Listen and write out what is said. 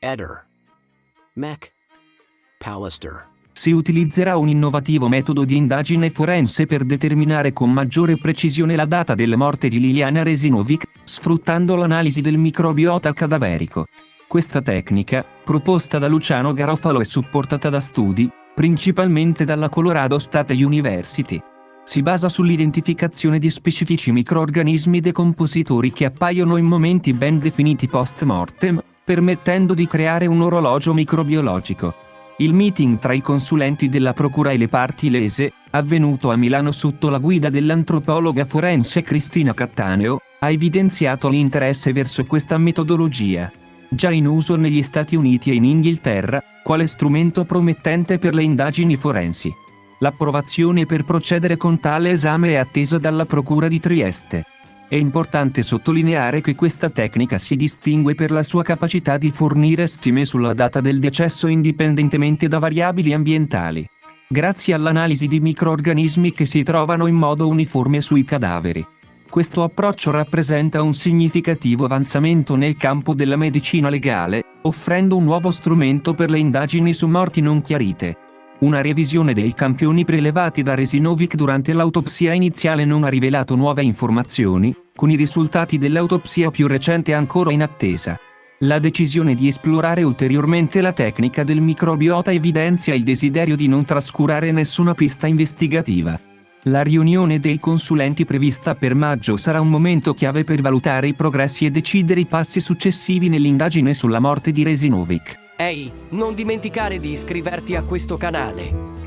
Eder. Mech. Pallister. Si utilizzerà un innovativo metodo di indagine forense per determinare con maggiore precisione la data della morte di Liliana Resinovic, sfruttando l'analisi del microbiota cadaverico. Questa tecnica, proposta da Luciano Garofalo e supportata da studi, principalmente dalla Colorado State University, si basa sull'identificazione di specifici microorganismi decompositori che appaiono in momenti ben definiti post-mortem, permettendo di creare un orologio microbiologico. Il meeting tra i consulenti della procura e le parti lese, avvenuto a Milano sotto la guida dell'antropologa forense Cristina Cattaneo, ha evidenziato l'interesse verso questa metodologia, già in uso negli Stati Uniti e in Inghilterra, quale strumento promettente per le indagini forensi. L'approvazione per procedere con tale esame è attesa dalla Procura di Trieste. È importante sottolineare che questa tecnica si distingue per la sua capacità di fornire stime sulla data del decesso indipendentemente da variabili ambientali, grazie all'analisi di microorganismi che si trovano in modo uniforme sui cadaveri. Questo approccio rappresenta un significativo avanzamento nel campo della medicina legale, offrendo un nuovo strumento per le indagini su morti non chiarite. Una revisione dei campioni prelevati da Resinovic durante l'autopsia iniziale non ha rivelato nuove informazioni, con i risultati dell'autopsia più recente ancora in attesa. La decisione di esplorare ulteriormente la tecnica del microbiota evidenzia il desiderio di non trascurare nessuna pista investigativa. La riunione dei consulenti prevista per maggio sarà un momento chiave per valutare i progressi e decidere i passi successivi nell'indagine sulla morte di Resinovic. Ehi, non dimenticare di iscriverti a questo canale.